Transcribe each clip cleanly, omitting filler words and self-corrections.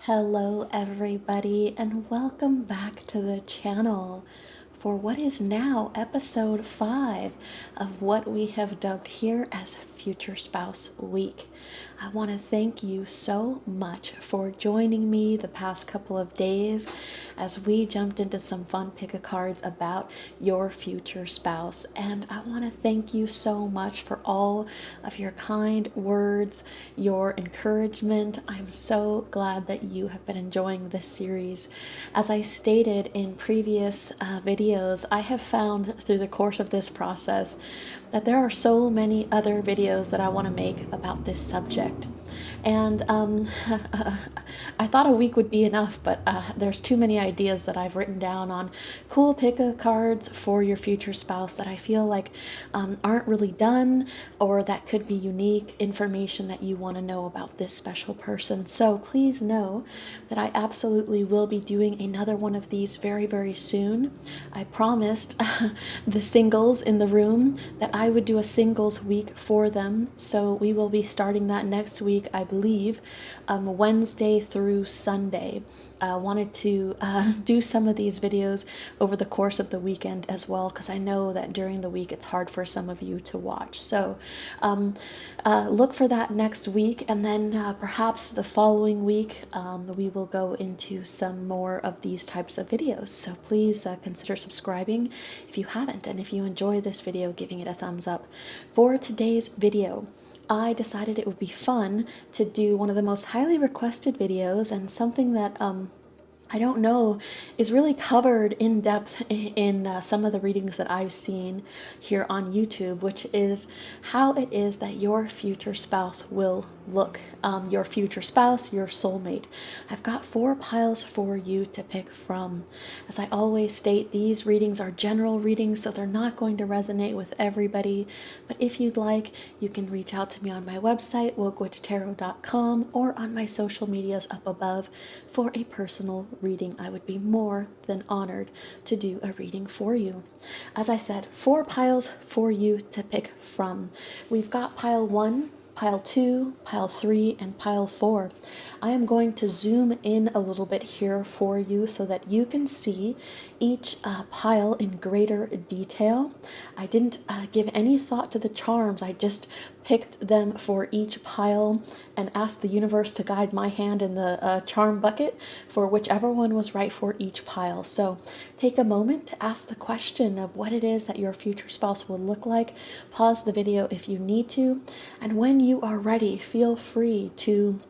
Hello, everybody, and welcome back to the channel for what is now episode 5 of what we have dubbed here as Future Spouse Week. I want to thank you so much for joining me the past couple of days as we jumped into some fun pick a cards about your future spouse. And I want to thank you so much for all of your kind words, your encouragement. I'm so glad that you have been enjoying this series. As I stated in previous videos, I have found through the course of this process that there are so many other videos that I want to make about this subject. And I thought a week would be enough, but there's too many ideas that I've written down on cool pick-a cards for your future spouse that I feel like aren't really done, or that could be unique information that you want to know about this special person. So please know that I absolutely will be doing another one of these very, very soon. I promised the singles in the room that I would do a singles week for them. So we will be starting that next week, I believe, Wednesday through Sunday. I wanted to do some of these videos over the course of the weekend as well, because I know that during the week it's hard for some of you to watch. So look for that next week, and then perhaps the following week we will go into some more of these types of videos. So please consider subscribing if you haven't, and if you enjoy this video, giving it a thumbs up. For today's video, I decided it would be fun to do one of the most highly requested videos, and something that I don't know is really covered in depth in some of the readings that I've seen here on YouTube, which is how it is that your future spouse will look. Your future spouse, your soulmate. I've got 4 piles for you to pick from. As I always state, these readings are general readings, so they're not going to resonate with everybody. But if you'd like, you can reach out to me on my website, wokeWitchTarot.com, or on my social medias up above for a personal reading. I would be more than honored to do a reading for you. As I said, 4 piles for you to pick from. We've got pile 1, pile 2, pile 3, and pile 4. I am going to zoom in a little bit here for you so that you can see each pile in greater detail. I didn't give any thought to the charms. I just picked them for each pile and asked the universe to guide my hand in the charm bucket for whichever one was right for each pile. So take a moment to ask the question of what it is that your future spouse will look like. Pause the video if you need to, and when you are ready, feel free to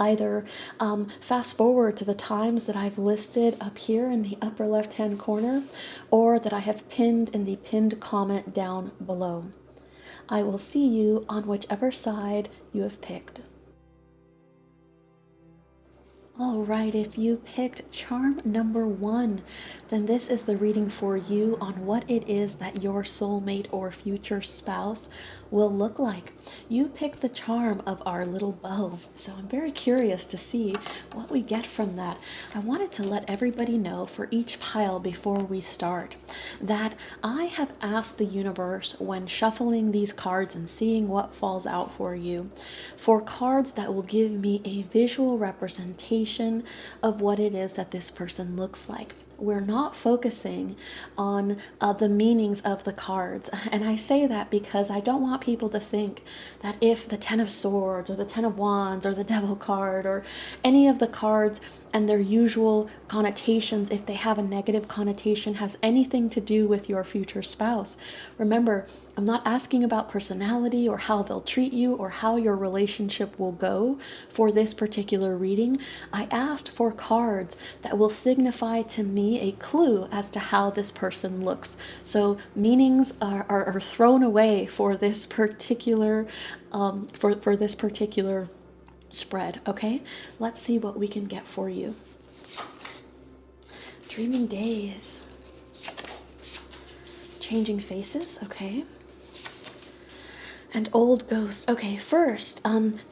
either fast forward to the times that I've listed up here in the upper left hand corner, or that I have pinned in the pinned comment down below. I will see you on whichever side you have picked. All right, if you picked charm number 1, then this is the reading for you on what it is that your soulmate or future spouse will look like. You picked the charm of our little bow, so I'm very curious to see what we get from that. I wanted to let everybody know for each pile before we start that I have asked the universe, when shuffling these cards and seeing what falls out for you, for cards that will give me a visual representation of what it is that this person looks like. We're not focusing on the meanings of the cards. And I say that because I don't want people to think that if the 10 of Swords or the 10 of Wands or the Devil card or any of the cards and their usual connotations, if they have a negative connotation, has anything to do with your future spouse. Remember, I'm not asking about personality or how they'll treat you or how your relationship will go for this particular reading. I asked for cards that will signify to me a clue as to how this person looks. So meanings are thrown away for this particular for this particular spread. Okay, let's see what we can get for you. Dreaming days, changing faces. Okay, And old ghosts. Okay, first,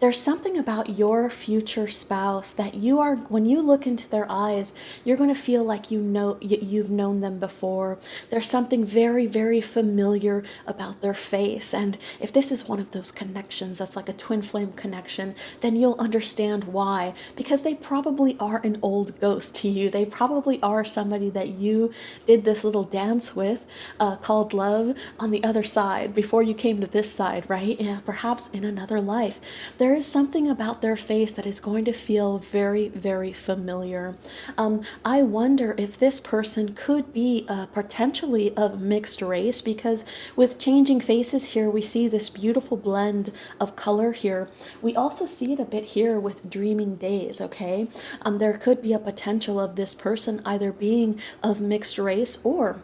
there's something about your future spouse that you are, when you look into their eyes, you're going to feel like you've known them before. There's something very, very familiar about their face. And if this is one of those connections that's like a twin flame connection, then you'll understand why. Because they probably are an old ghost to you. They probably are somebody that you did this little dance with called love on the other side before you came to this side, right? Yeah, perhaps in another life. There is something about their face that is going to feel very, very familiar. I wonder if this person could be potentially of mixed race, because with changing faces here, we see this beautiful blend of color here. We also see it a bit here with dreaming days, okay? There could be a potential of this person either being of mixed race or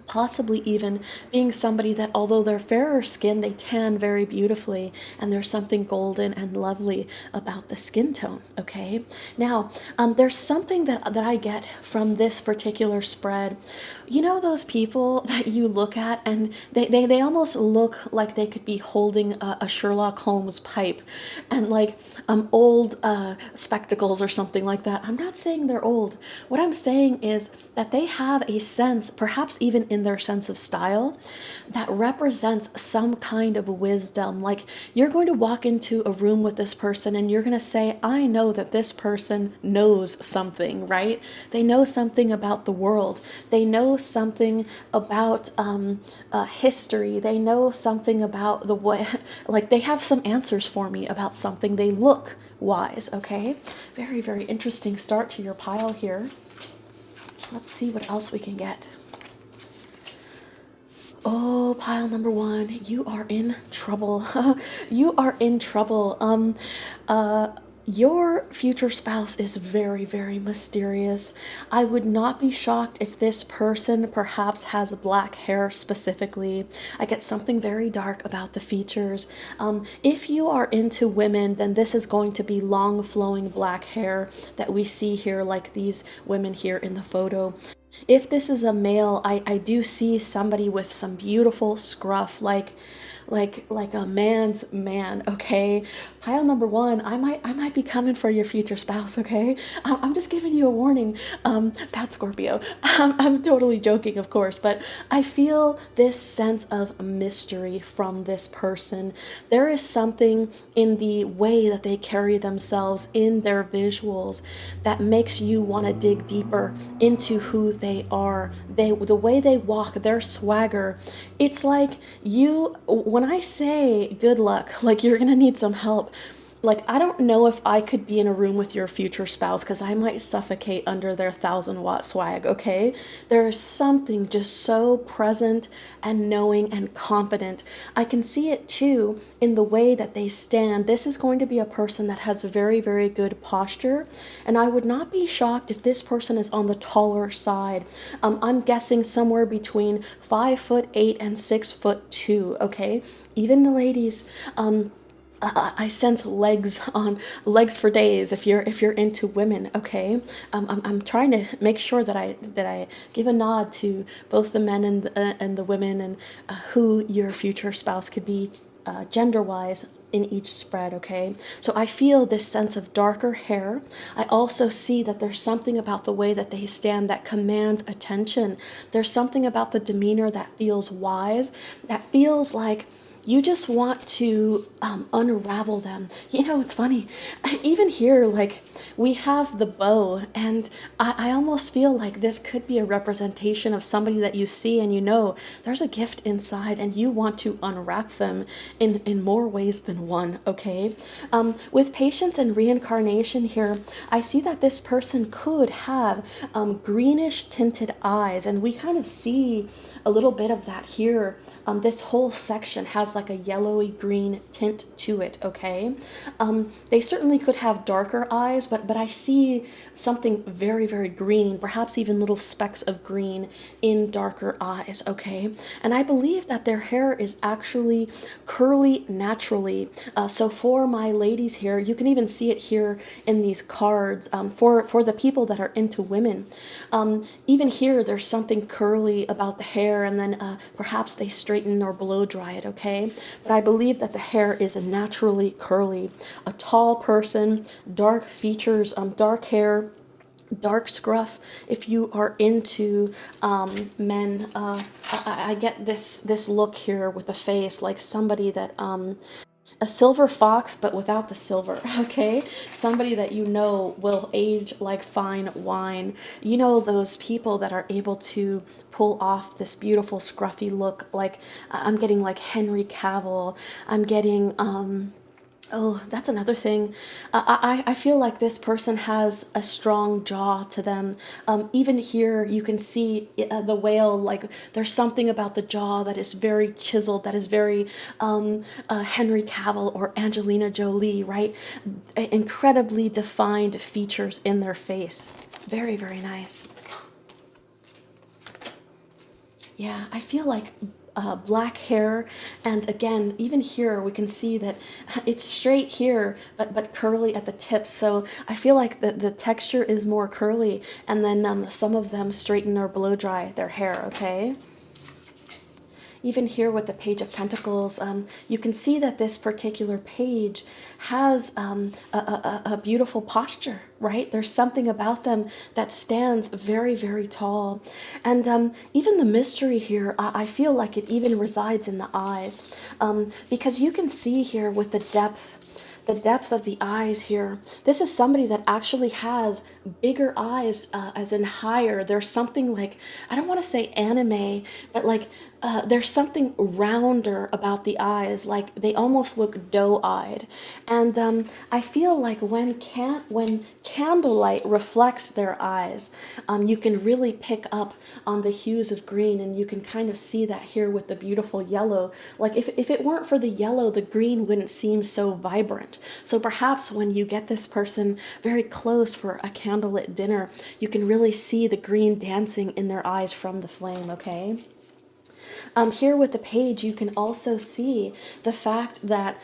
possibly even being somebody that, although they're fairer skin, they tan very beautifully, and there's something golden and lovely about the skin tone. Okay, now there's something that I get from this particular spread. You know those people that you look at and they almost look like they could be holding a Sherlock Holmes pipe and like old spectacles or something like that. I'm not saying they're old. What I'm saying is that they have a sense, perhaps even in their sense of style, that represents some kind of wisdom. Like you're going to walk into a room with this person and you're going to say, I know that this person knows something, right? They know something about the world. They know something about history. They know something about the way, like they have some answers for me about something. They look wise, okay? Very, very interesting start to your pile here. Let's see what else we can get. Oh, pile number one, you are in trouble. You are in trouble. Your future spouse is very, very mysterious. I would not be shocked if this person perhaps has black hair specifically. I get something very dark about the features. If you are into women, then this is going to be long flowing black hair that we see here, like these women here in the photo. If this is a male, I do see somebody with some beautiful scruff, like a man's man, okay? Pile number one, I might be coming for your future spouse, okay? I'm just giving you a warning. Bad Scorpio. I'm totally joking, of course, but I feel this sense of mystery from this person. There is something in the way that they carry themselves in their visuals that makes you want to dig deeper into who they are. The way they walk, their swagger. It's like when I say good luck, like you're gonna need some help, like I don't know if I could be in a room with your future spouse because I might suffocate under their 1,000-watt swag, okay? There is something just so present and knowing and confident. I can see it too in the way that they stand. This is going to be a person that has very, very good posture, and I would not be shocked if this person is on the taller side. I'm guessing somewhere between 5'8" and 6'2", okay? Even the ladies, I sense legs for days if you're into women, okay? I'm trying to make sure that I give a nod to both the men and the women, and who your future spouse could be gender wise in each spread, okay? So I feel this sense of darker hair. I also see that there's something about the way that they stand that commands attention. There's something about the demeanor that feels wise, that feels like you just want to unravel them. You know, it's funny. Even here, like, we have the bow, and I almost feel like this could be a representation of somebody that you see and you know there's a gift inside, and you want to unwrap them in more ways than one, okay? With patience and reincarnation here, I see that this person could have greenish tinted eyes, and we kind of see a little bit of that here. This whole section has like a yellowy green tint to it, okay? They certainly could have darker eyes, but I see something very, very green, perhaps even little specks of green in darker eyes, okay? And I believe that their hair is actually curly naturally. So for my ladies here, you can even see it here in these cards. For the people that are into women, even here, there's something curly about the hair, and then perhaps they straighten or blow dry it, okay? okay? But I believe that the hair is naturally curly. A tall person, dark features, dark hair, dark scruff. If you are into men, I get this look here with the face like somebody that a silver fox, but without the silver, okay? Somebody that you know will age like fine wine. You know, those people that are able to pull off this beautiful scruffy look. Like, I'm getting like Henry Cavill. I'm getting, oh, that's another thing. I feel like this person has a strong jaw to them. Even here, you can see the whale, like there's something about the jaw that is very chiseled, that is very Henry Cavill or Angelina Jolie, right? Incredibly defined features in their face. Very, very nice. Yeah, I feel like black hair, and again, even here we can see that it's straight here, but curly at the tips. So I feel like the texture is more curly, and then some of them straighten or blow dry their hair. Okay. Even here with the Page of Pentacles, you can see that this particular page has a beautiful posture, right? There's something about them that stands very, very tall. And even the mystery here, I feel like it even resides in the eyes, because you can see here with the depth of the eyes here. This is somebody that actually has bigger eyes, as in higher. There's something like, I don't want to say anime, but like there's something rounder about the eyes, like they almost look doe-eyed. And I feel like when candlelight reflects their eyes, you can really pick up on the hues of green, and you can kind of see that here with the beautiful yellow. Like if it weren't for the yellow, the green wouldn't seem so vibrant. So perhaps when you get this person very close for a candlelit dinner, you can really see the green dancing in their eyes from the flame, okay? Here with the page, you can also see the fact that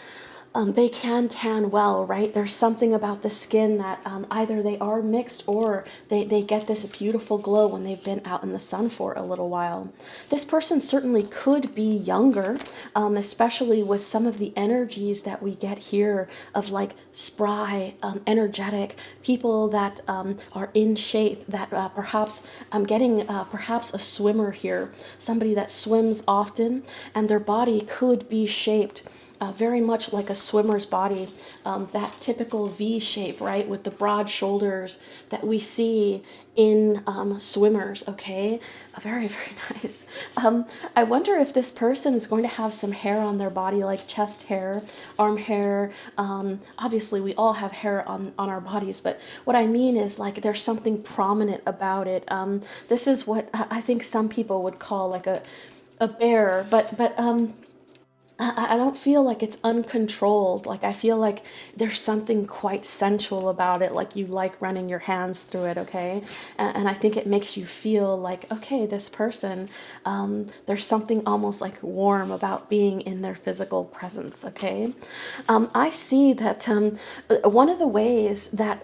they can tan well, right? There's something about the skin that either they are mixed or they get this beautiful glow when they've been out in the sun for a little while. This person certainly could be younger, especially with some of the energies that we get here of like spry, energetic, people that are in shape, that perhaps I'm getting perhaps a swimmer here, somebody that swims often, and their body could be shaped very much like a swimmer's body, that typical V shape, right, with the broad shoulders that we see in swimmers, okay? Very, very nice. I wonder if this person is going to have some hair on their body, like chest hair, arm hair. Obviously, we all have hair on our bodies, but what I mean is like there's something prominent about it. This is what I think some people would call like a bear, but I don't feel like it's uncontrolled. Like I feel like there's something quite sensual about it, like you like running your hands through it, okay? And I think it makes you feel like, okay, this person, there's something almost like warm about being in their physical presence, okay? I see that one of the ways that,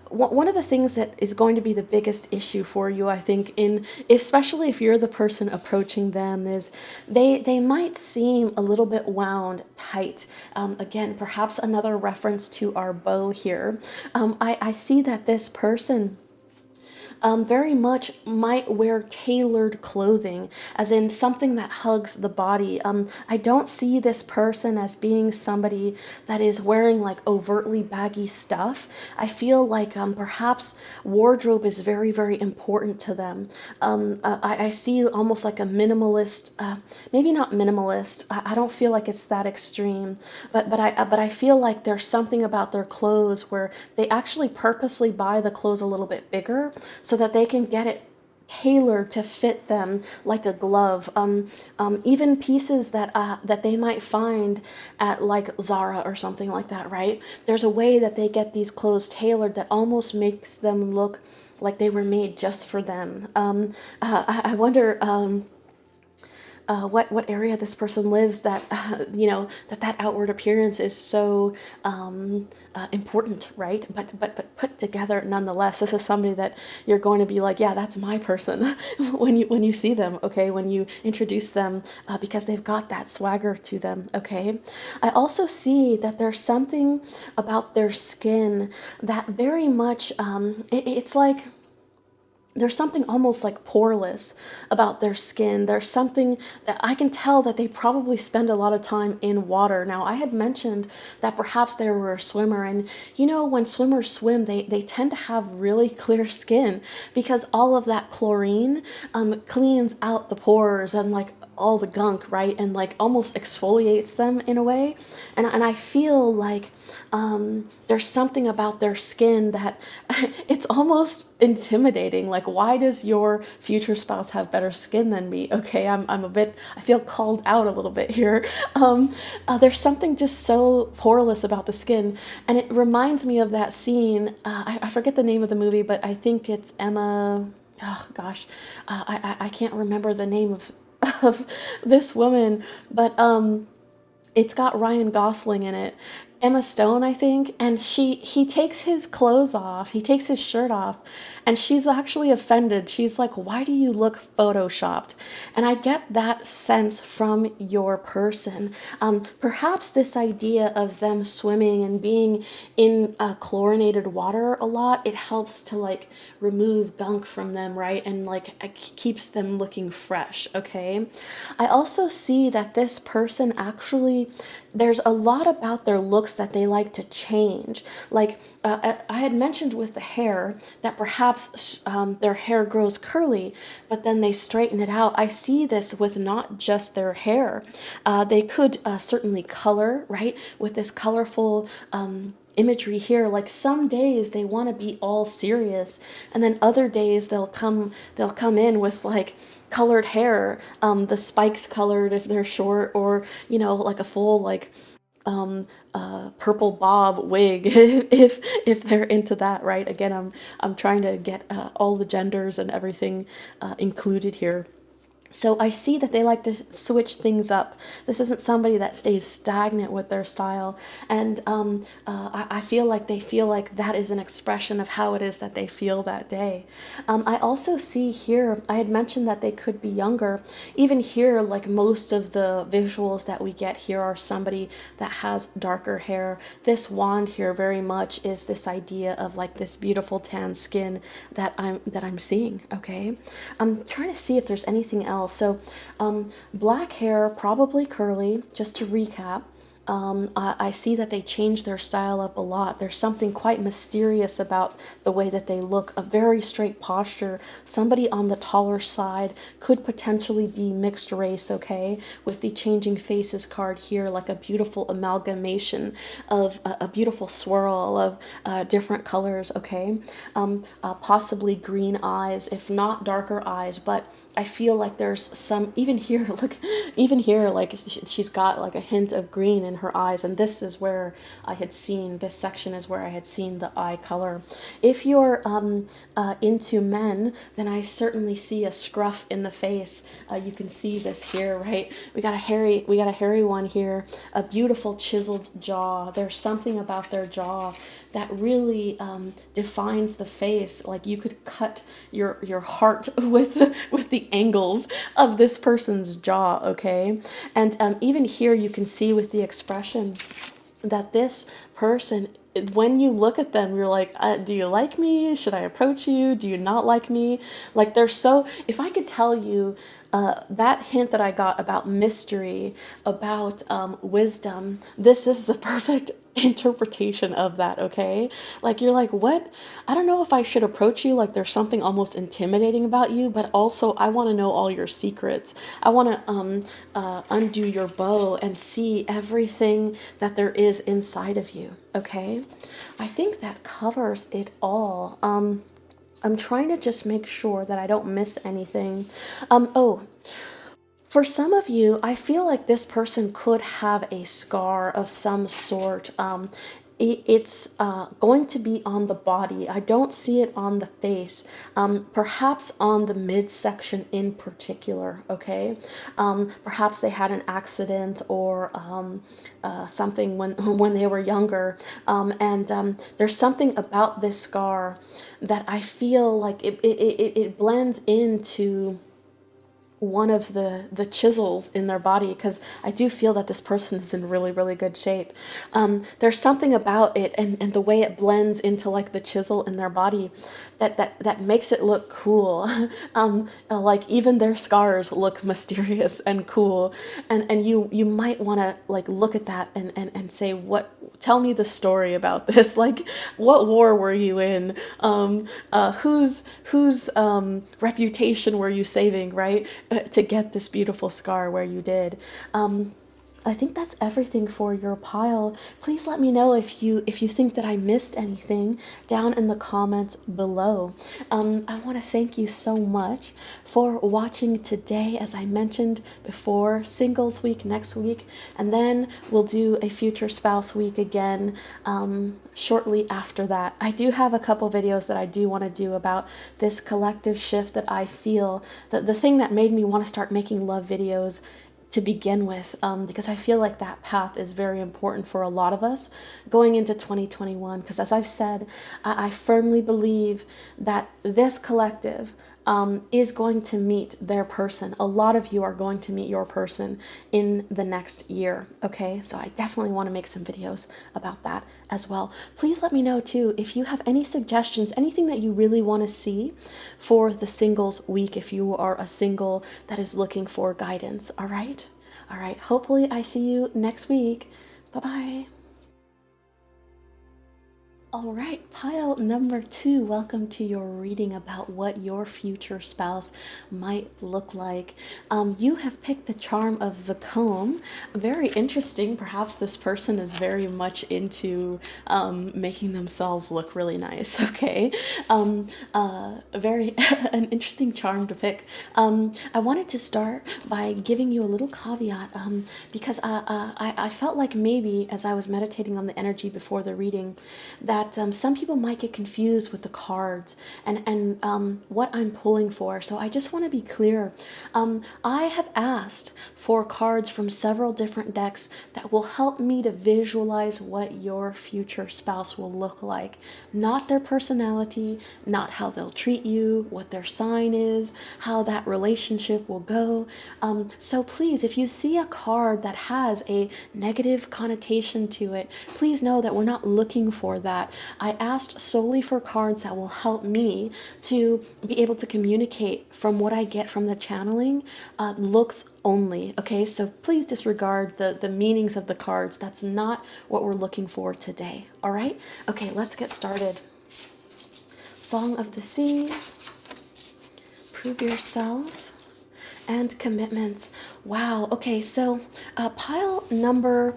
one of the things that is going to be the biggest issue for you, I think, especially if you're the person approaching them, is they might seem a little bit wound tight. Again, perhaps another reference to our bow here. I see that this person very much might wear tailored clothing, as in something that hugs the body. I don't see this person as being somebody that is wearing like overtly baggy stuff. I feel like perhaps wardrobe is very, very important to them. I see almost like a minimalist, maybe not minimalist. I don't feel like it's that extreme, but I feel like there's something about their clothes where they actually purposely buy the clothes a little bit bigger so that they can get it tailored to fit them like a glove. Even pieces that they might find at like Zara or something like that, right? There's a way that they get these clothes tailored that almost makes them look like they were made just for them. I wonder. what area this person lives, that that outward appearance is so important, right? But put together nonetheless. This is somebody that you're going to be like, yeah, that's my person when you see them, okay? When you introduce them, because they've got that swagger to them, okay? I also see that there's something about their skin that very much it's like there's something almost like poreless about their skin. There's something that I can tell that they probably spend a lot of time in water. Now, I had mentioned that perhaps they were a swimmer, and when swimmers swim, they tend to have really clear skin because all of that chlorine cleans out the pores and like all the gunk, right? And like almost exfoliates them in a way. And I feel like there's something about their skin that it's almost intimidating. Like, why does your future spouse have better skin than me? Okay, I feel called out a little bit here. There's something just so poreless about the skin. And it reminds me of that scene. I forget the name of the movie, but I think it's Emma. Oh gosh, I can't remember the name of this woman, but it's got Ryan Gosling in it. Emma Stone, I think, and he takes his clothes off, he takes his shirt off, and she's actually offended. She's like, "Why do you look photoshopped?" And I get that sense from your person. Perhaps this idea of them swimming and being in chlorinated water a lot, it helps to like remove gunk from them, right? And like it keeps them looking fresh, okay? I also see that this person actually, there's a lot about their looks that they like to change. Like I had mentioned with the hair that perhaps their hair grows curly, but then they straighten it out. I see this with not just their hair. They could certainly color, right? With this colorful imagery here. Like some days they want to be all serious, and then other days they'll come in with like colored hair, the spikes colored if they're short, or like a full like purple bob wig if they're into that, right? Again, I'm trying to get all the genders and everything included here. So I see that they like to switch things up. This isn't somebody that stays stagnant with their style. And I feel like they feel like that is an expression of how it is that they feel that day. I also see here, I had mentioned that they could be younger. Even here, like most of the visuals that we get here are somebody that has darker hair. This wand here very much is this idea of like this beautiful tan skin that I'm seeing, okay? I'm trying to see if there's anything else. So, black hair, probably curly, just to recap. I see that they change their style up a lot. There's something quite mysterious about the way that they look. A very straight posture. Somebody on the taller side could potentially be mixed race, okay? With the changing faces card here, like a beautiful amalgamation of a beautiful swirl of different colors, okay? Possibly green eyes, if not darker eyes, but I feel like there's some, even here, look, even here, like she's got like a hint of green in her eyes. And this is where this section is where I had seen the eye color. If you're into men, then I certainly see a scruff in the face. You can see this here, right? We got a hairy one here, a beautiful chiseled jaw. There's something about their jaw that really defines the face. Like you could cut your heart with the angles of this person's jaw, okay? And even here you can see with the expression that this person, when you look at them, you're like, do you like me? Should I approach you? Do you not like me? Like they're so, if I could tell you that hint that I got about mystery, about wisdom, this is the perfect interpretation of that, okay? Like you're like, what? I don't know if I should approach you, like there's something almost intimidating about you, but also I want to know all your secrets. I want to undo your bow and see everything that there is inside of you, okay? I think that covers it all. I'm trying to just make sure that I don't miss anything. For some of you, I feel like this person could have a scar of some sort. it's going to be on the body. I don't see it on the face, perhaps on the midsection in particular, okay? Perhaps they had an accident or something when they were younger. And there's something about this scar that I feel like it blends into one of the chisels in their body, because I do feel that this person is in really, really good shape. There's something about it and the way it blends into like the chisel in their body that makes it look cool. Like even their scars look mysterious and cool. And you might want to like look at that and say, tell me the story about this. Like, what war were you in? Whose reputation were you saving, right? To get this beautiful scar where you did. I think that's everything for your pile. Please let me know if you think that I missed anything down in the comments below. I want to thank you so much for watching today. As I mentioned before, singles week next week, and then we'll do a future spouse week again shortly after that. I do have a couple videos that I do want to do about this collective shift that I feel, that the thing that made me want to start making love videos to begin with, because I feel like that path is very important for a lot of us going into 2021. Because as I've said, I firmly believe that this collective is going to meet their person. A lot of you are going to meet your person in the next year, okay? So I definitely want to make some videos about that as well. Please let me know too if you have any suggestions, anything that you really want to see for the singles week, if you are a single that is looking for guidance, all right? All right, hopefully I see you next week. Bye-bye. All right, pile number 2, welcome to your reading about what your future spouse might look like. You have picked the charm of the comb. Very interesting. Perhaps this person is very much into making themselves look really nice, okay? Very an interesting charm to pick. I wanted to start by giving you a little caveat because I felt like maybe as I was meditating on the energy before the reading that some people might get confused with the cards and what I'm pulling for. So I just want to be clear. I have asked for cards from several different decks that will help me to visualize what your future spouse will look like. Not their personality, not how they'll treat you, what their sign is, how that relationship will go. So please, if you see a card that has a negative connotation to it, please know that we're not looking for that. I asked solely for cards that will help me to be able to communicate from what I get from the channeling, looks only, okay? So please disregard the meanings of the cards. That's not what we're looking for today, all right? Okay, let's get started. Song of the Sea, Prove Yourself, and Commitments. Wow. Okay, so pile number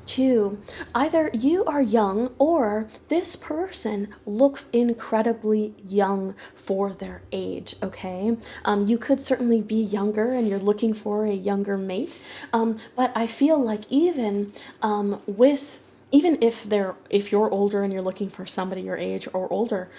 2, either you are young or this person looks incredibly young for their age, okay? You could certainly be younger and you're looking for a younger mate, but I feel like even if you're older and you're looking for somebody your age or older,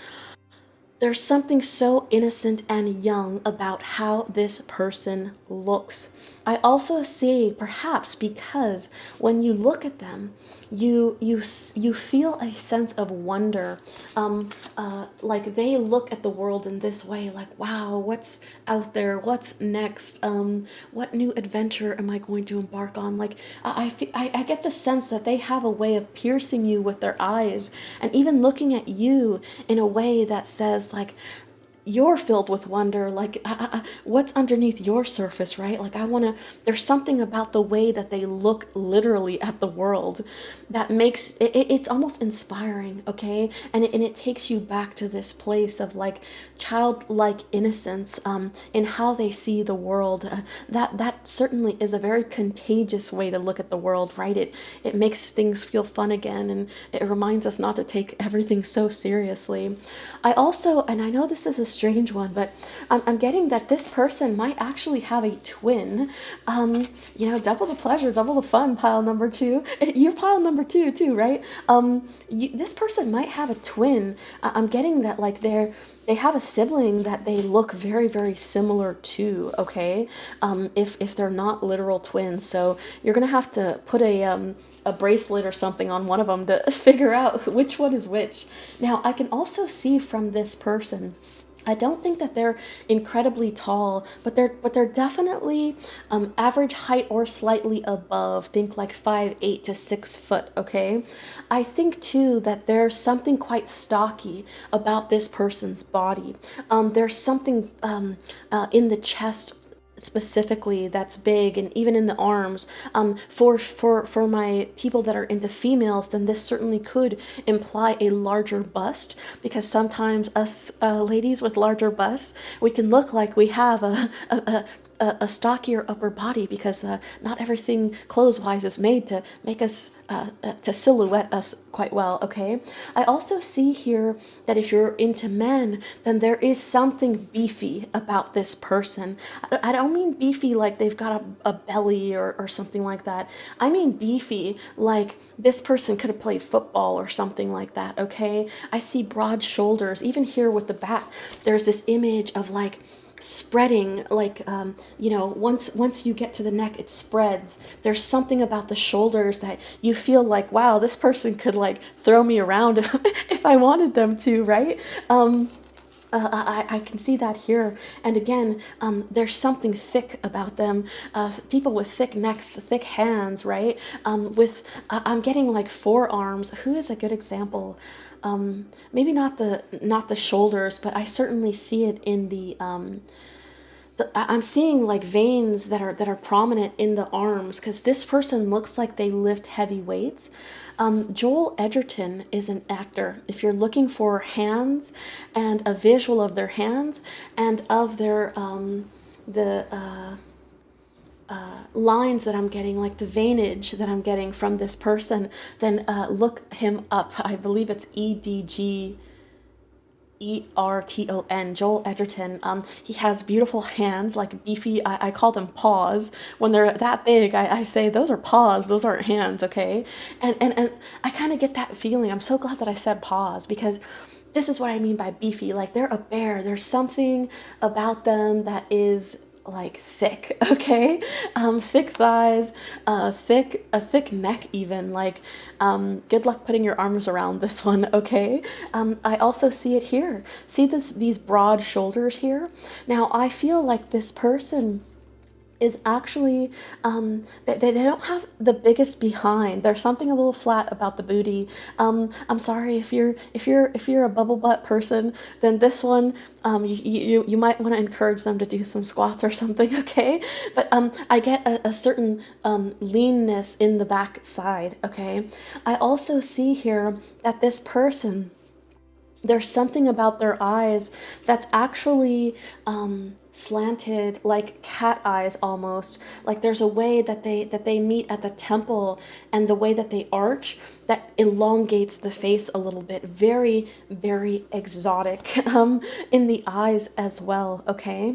there's something so innocent and young about how this person looks. I also see, perhaps because when you look at them, you feel a sense of wonder. Like they look at the world in this way, like, wow, what's out there? What's next? What new adventure am I going to embark on? Like I get the sense that they have a way of piercing you with their eyes and even looking at you in a way that says, like, you're filled with wonder, like what's underneath your surface, right? Like there's something about the way that they look literally at the world that makes it's almost inspiring, okay? And it takes you back to this place of like childlike innocence in how they see the world. That certainly is a very contagious way to look at the world, right? It makes things feel fun again, and it reminds us not to take everything so seriously. I also, and I know this is a strange one, but I'm getting that this person might actually have a twin. Double the pleasure, double the fun, pile number two. You're pile number two, too, right? This person might have a twin. I'm getting that, like, they have a sibling that they look very, very similar to, okay? If they're not literal twins. So you're going to have to put a bracelet or something on one of them to figure out which one is which. Now, I can also see from this person, I don't think that they're incredibly tall, but they're definitely average height or slightly above. Think like 5'8" to 6 foot. Okay, I think too that there's something quite stocky about this person's body. There's something in the chest specifically that's big, and even in the arms. For my people that are into females, then this certainly could imply a larger bust, because sometimes us ladies with larger busts, we can look like we have a stockier upper body, because not everything clothes wise is made to make us to silhouette us quite well. Okay, I also see here that if you're into men, then there is something beefy about this person. I don't mean beefy like they've got a belly or something like that. I mean beefy like this person could have played football or something like that. Okay, I see broad shoulders. Even here with the back, there's this image of like spreading, like once you get to the neck, it spreads. There's something about the shoulders that you feel like, wow, this person could like throw me around if I wanted them to, right? I can see that here. And again, there's something thick about them. People with thick necks, thick hands, right? I'm getting like forearms. Who is a good example? Maybe not the shoulders, but I certainly see it in I'm seeing like veins that are prominent in the arms, because this person looks like they lift heavy weights. Joel Edgerton is an actor. If you're looking for hands and a visual of their hands and of their the lines that I'm getting, like the veinage that I'm getting from this person, then look him up. I believe it's Edgerton, Joel Edgerton. He has beautiful hands, like beefy. I call them paws. When they're that big, I say those are paws. Those aren't hands, okay? And I kind of get that feeling. I'm so glad that I said paws, because this is what I mean by beefy. Like they're a bear. There's something about them that is like thick, okay? Thick thighs, a thick neck even, like, good luck putting your arms around this one, okay? I also see it here. See these broad shoulders here? Now, I feel like this person is actually they don't have the biggest behind. There's something a little flat about the booty. I'm sorry if you're a bubble butt person, then this one you might want to encourage them to do some squats or something, okay? But I get a certain leanness in the back side, okay? I also see here that this person, there's something about their eyes that's actually slanted, like cat eyes almost. Like there's a way that they meet at the temple, and the way that they arch that elongates the face a little bit. Very, very exotic in the eyes as well. Okay,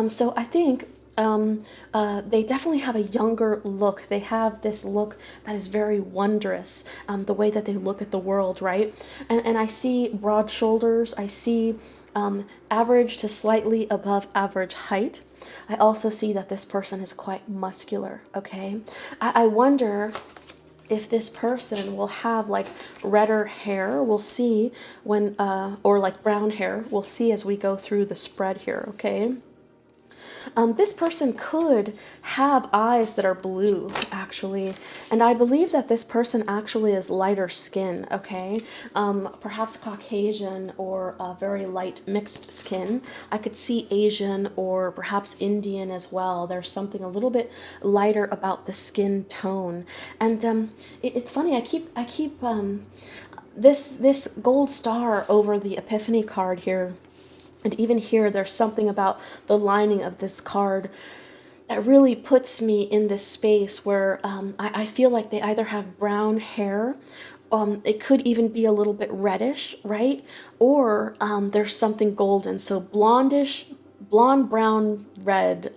so I think they definitely have a younger look. They have this look that is very wondrous, the way that they look at the world, right? And I see broad shoulders. I see average to slightly above average height. I also see that this person is quite muscular, okay? I wonder if this person will have like redder hair. We'll see when, or like brown hair. We'll see as we go through the spread here, okay? This person could have eyes that are blue, actually. And I believe that this person actually is lighter skin, okay? Perhaps Caucasian or very light mixed skin. I could see Asian or perhaps Indian as well. There's something a little bit lighter about the skin tone. And it's funny, I keep this gold star over the Epiphany card here. And even here, there's something about the lining of this card that really puts me in this space where I feel like they either have brown hair It could even be a little bit reddish, right? Or there's something golden. So blondish, blonde, brown, red.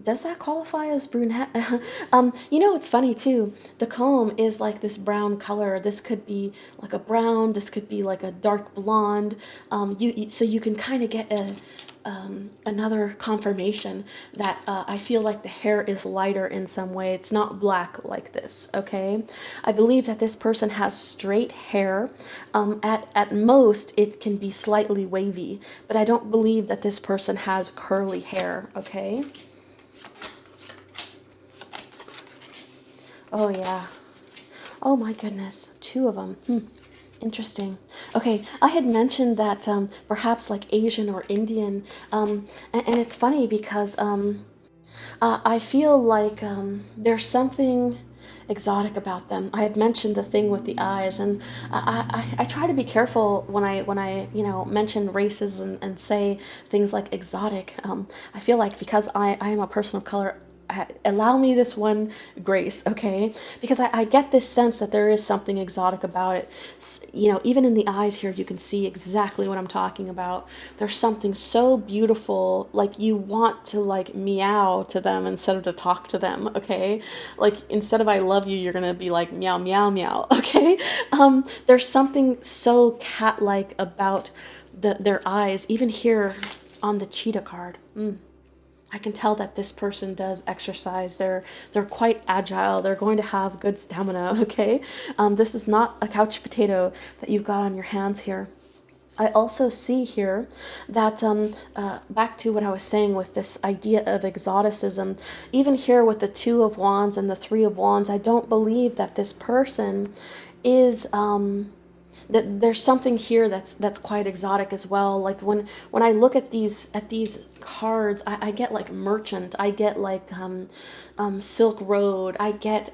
Does that qualify as brunette? It's funny too. The comb is like this brown color. This could be like a brown. This could be like a dark blonde. So you can kind of get another confirmation that I feel like the hair is lighter in some way. It's not black like this, okay? I believe that this person has straight hair. At most, it can be slightly wavy, but I don't believe that this person has curly hair, okay? Oh, yeah. Oh, my goodness. Two of them. Interesting. Okay, I had mentioned that perhaps like Asian or Indian, and it's funny because I feel like there's something exotic about them. I had mentioned the thing with the eyes, and I try to be careful when I mention races and say things like exotic. I feel like because I am a person of color, allow me this one grace, okay? Because I get this sense that there is something exotic about it. Even in the eyes here, you can see exactly what I'm talking about. There's something so beautiful, like you want to like meow to them instead of to talk to them, okay? Like instead of I love you, you're gonna be like meow, meow, meow, okay? There's something so cat-like about their eyes, even here on the cheetah card. I can tell that this person does exercise. They're quite agile. They're going to have good stamina. Okay, this is not a couch potato that you've got on your hands here. I also see here that back to what I was saying with this idea of exoticism, even here with the Two of Wands and the Three of Wands, I don't believe that this person is that there's something here that's quite exotic as well. Like when I look at these cards, I get like merchant, I get like Silk Road, I get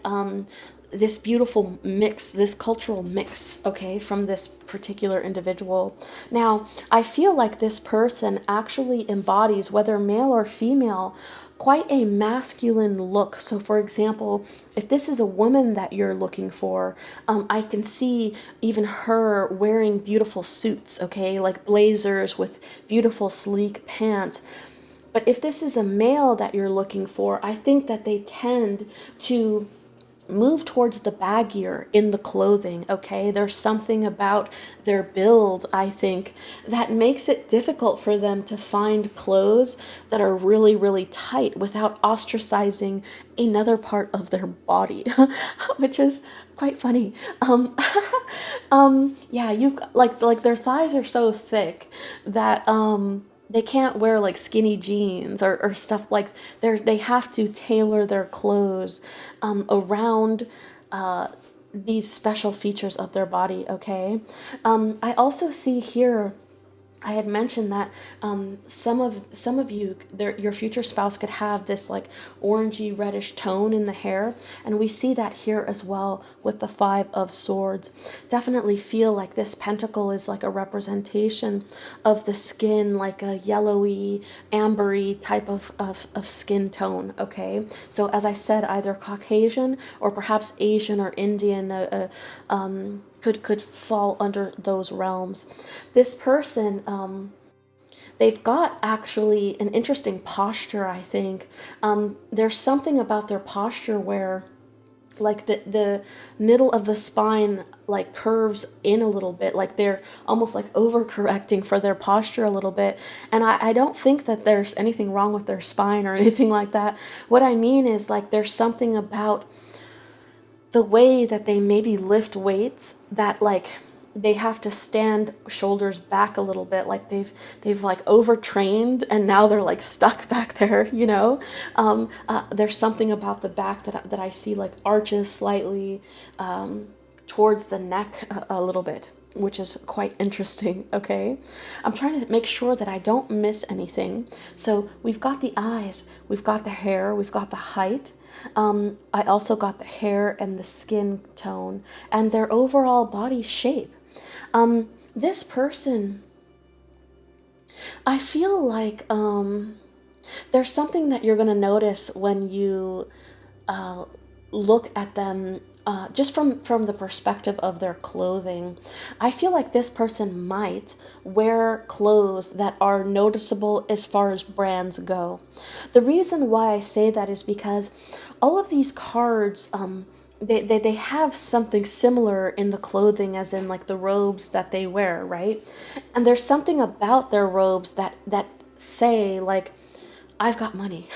this beautiful mix, this cultural mix, okay, from this particular individual. Now, I feel like this person actually embodies, whether male or female, quite a masculine look. So, for example, if this is a woman that you're looking for, I can see even her wearing beautiful suits, okay, like blazers with beautiful sleek pants. But if this is a male that you're looking for, I think that they tend to move towards the baggier in the clothing, okay? There's something about their build, I think, that makes it difficult for them to find clothes that are really, really tight without ostracizing another part of their body, which is quite funny. Yeah, you've like their thighs are so thick that they can't wear like skinny jeans or stuff like they have to tailor their clothes around these special features of their body, okay? I also see here I had mentioned that some of you, your future spouse could have this like orangey reddish tone in the hair, and we see that here as well with the Five of Swords. Definitely feel like this pentacle is like a representation of the skin, like a yellowy, ambery type of skin tone. Okay, so as I said, either Caucasian or perhaps Asian or Indian. Could fall under those realms. This person, they've got actually an interesting posture, I think. There's something about their posture where like the middle of the spine like curves in a little bit, like they're almost like overcorrecting for their posture a little bit. And I don't think that there's anything wrong with their spine or anything like that. What I mean is like there's something about the way that they maybe lift weights that like they have to stand shoulders back a little bit, like they've like overtrained and now they're like stuck back there, there's something about the back that I see like arches slightly towards the neck a little bit, which is quite interesting. Okay, I'm trying to make sure that I don't miss anything. So we've got the eyes, we've got the hair, we've got the height. I also got the hair and the skin tone and their overall body shape. This person, I feel like there's something that you're going to notice when you look at them just from the perspective of their clothing, I feel like this person might wear clothes that are noticeable as far as brands go. The reason why I say that is because all of these cards, they have something similar in the clothing, as in like the robes that they wear, right? And there's something about their robes that say like, I've got money.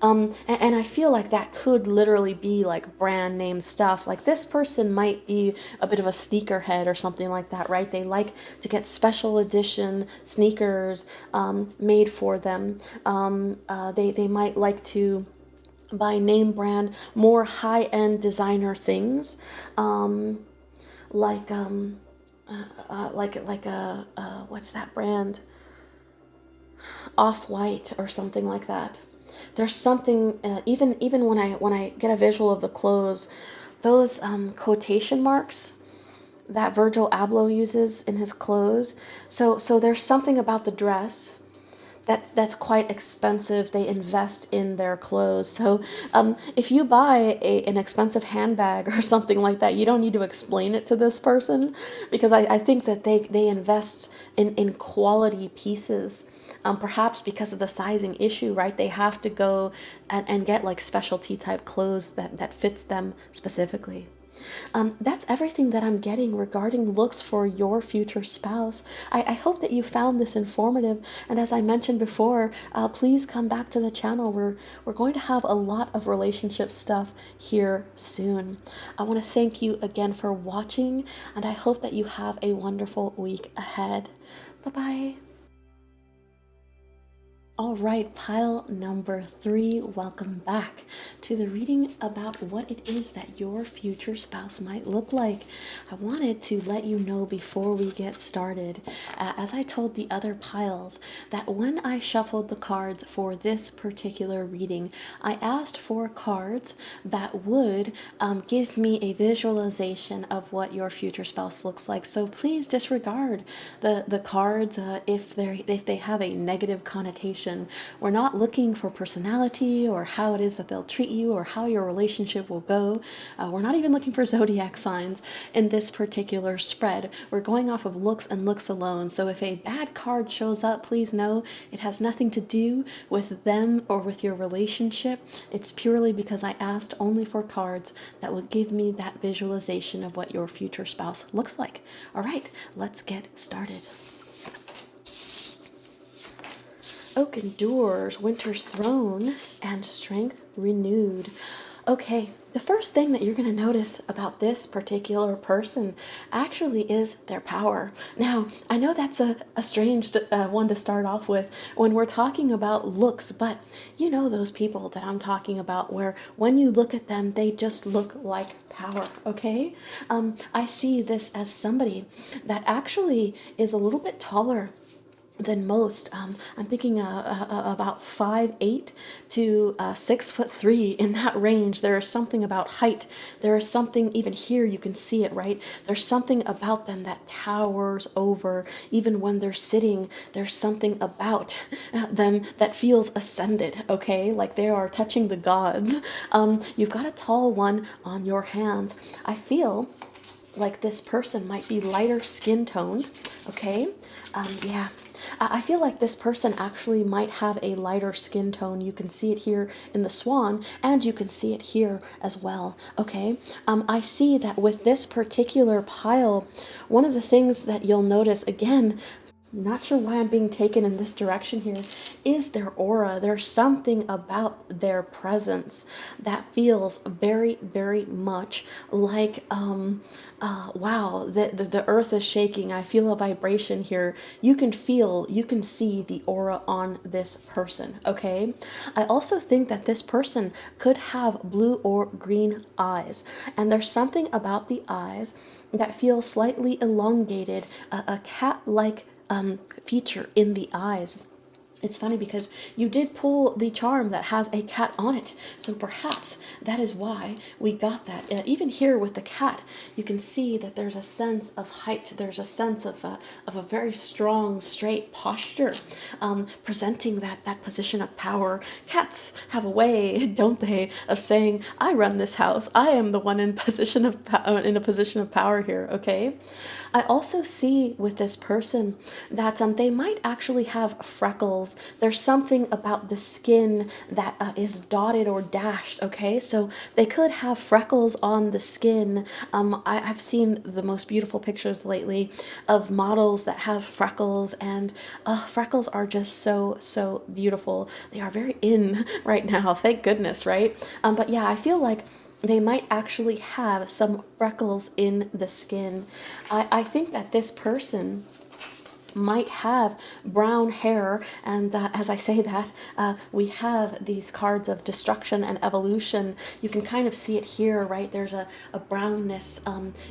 And I feel like that could literally be like brand name stuff. Like this person might be a bit of a sneakerhead or something like that, right? They like to get special edition sneakers made for them. They might like to buy name brand, more high end designer things, like like a what's that brand? Off-white or something like that. There's something even when I get a visual of the clothes, those quotation marks that Virgil Abloh uses in his clothes. So there's something about the dress that's quite expensive. They invest in their clothes. So if you buy an expensive handbag or something like that, you don't need to explain it to this person, because I think that they invest in quality pieces. Perhaps because of the sizing issue, right? They have to go and get like specialty type clothes that fits them specifically. That's everything that I'm getting regarding looks for your future spouse. I hope that you found this informative. And as I mentioned before, please come back to the channel. We're going to have a lot of relationship stuff here soon. I want to thank you again for watching, and I hope that you have a wonderful week ahead. Bye-bye. All right, pile number 3, welcome back to the reading about what it is that your future spouse might look like. I wanted to let you know before we get started, as I told the other piles, that when I shuffled the cards for this particular reading, I asked for cards that would give me a visualization of what your future spouse looks like. So please disregard the cards if they have a negative connotation. We're not looking for personality or how it is that they'll treat you or how your relationship will go. We're not even looking for zodiac signs in this particular spread. We're going off of looks and looks alone. So if a bad card shows up, please know it has nothing to do with them or with your relationship. It's purely because I asked only for cards that would give me that visualization of what your future spouse looks like. All right, let's get started. Oaken doors, winter's throne, and strength renewed. Okay, the first thing that you're going to notice about this particular person actually is their power. Now, I know that's a strange one to start off with when we're talking about looks, but you know those people that I'm talking about where when you look at them, they just look like power, okay? I see this as somebody that actually is a little bit taller than most. I'm thinking about 5'8" to 6'3" in that range. There is something about height. There is something even here, you can see it, right? There's something about them that towers over. Even when they're sitting, there's something about them that feels ascended, okay? Like they are touching the gods. You've got a tall one on your hands. I feel like this person might be lighter skin toned, okay? Yeah. I feel like this person actually might have a lighter skin tone. You can see it here in the swan, and you can see it here as well, okay? I see that with this particular pile, one of the things that you'll notice, again, not sure why I'm being taken in this direction here, is their aura. There's something about their presence that feels very, very much like, wow, the earth is shaking. I feel a vibration here. You can see the aura on this person, okay? I also think that this person could have blue or green eyes, and there's something about the eyes that feels slightly elongated, a cat-like feature in the eyes. It's funny because you did pull the charm that has a cat on it. So perhaps that is why we got that. Even here with the cat, you can see that there's a sense of height. There's a sense of a very strong, straight posture, presenting that position of power. Cats have a way, don't they, of saying, I run this house. I am the one in in a position of power here, okay? I also see with this person that they might actually have freckles. There's something about the skin that is dotted or dashed, okay? So they could have freckles on the skin. I've seen the most beautiful pictures lately of models that have freckles, and freckles are just so beautiful. They are very in right now, thank goodness, right? But yeah, I feel like they might actually have some freckles in the skin. I think that this person might have brown hair, and as I say that, we have these cards of destruction and evolution. You can kind of see it here, right? There's a brownness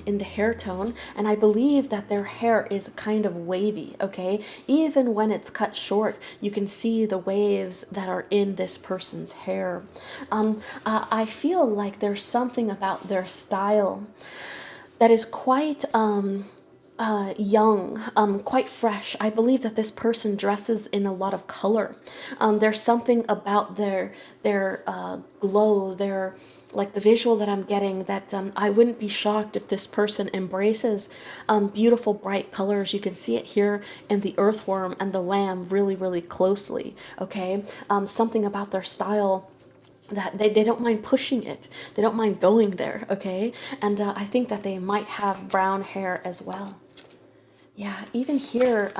in the hair tone, and I believe that their hair is kind of wavy, okay? Even when it's cut short, you can see the waves that are in this person's hair. I feel like there's something about their style that is quite young, quite fresh. I believe that this person dresses in a lot of color. There's something about their glow, their like the visual that I'm getting that I wouldn't be shocked if this person embraces beautiful bright colors. You can see it here in the earthworm and the lamb really closely. Okay, something about their style that they don't mind pushing it. They don't mind going there, okay? And I think that they might have brown hair as well. Yeah, even here,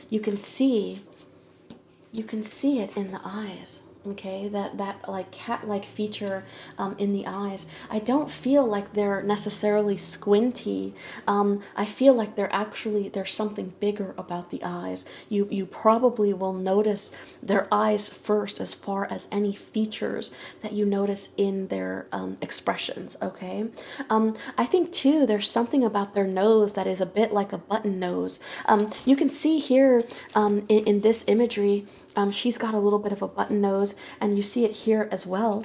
you can see it in the eyes. Okay, that like cat-like feature in the eyes. I don't feel like they're necessarily squinty. I feel like there's something bigger about the eyes. You probably will notice their eyes first, as far as any features that you notice in their expressions. Okay, I think too there's something about their nose that is a bit like a button nose. You can see here in this imagery. She's got a little bit of a button nose, and you see it here as well.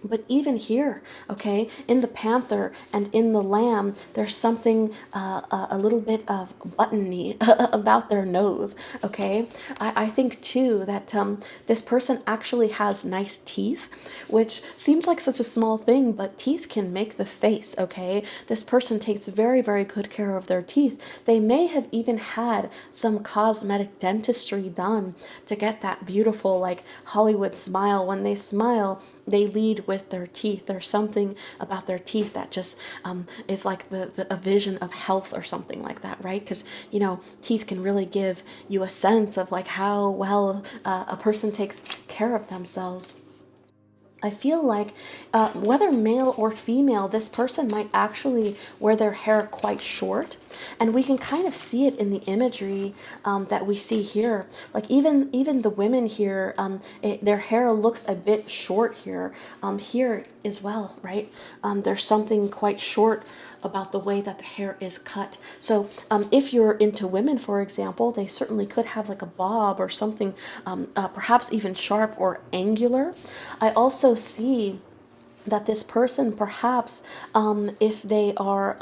But even here, okay, in the panther and in the lamb, there's something a little bit of buttony about their nose, okay? I think too that this person actually has nice teeth, which seems like such a small thing, but teeth can make the face, okay? This person takes very good care of their teeth. They may have even had some cosmetic dentistry done to get that beautiful, like, Hollywood smile. When they smile, they lead with their teeth. There's something about their teeth that just is like a vision of health or something like that, right? Because, teeth can really give you a sense of like how well a person takes care of themselves. I feel like whether male or female, this person might actually wear their hair quite short. And we can kind of see it in the imagery that we see here. Like even the women here, their hair looks a bit short here. Here as well, right? There's something quite short about the way that the hair is cut. So if you're into women, for example, they certainly could have like a bob or something, perhaps even sharp or angular. I also see that this person, perhaps, if they are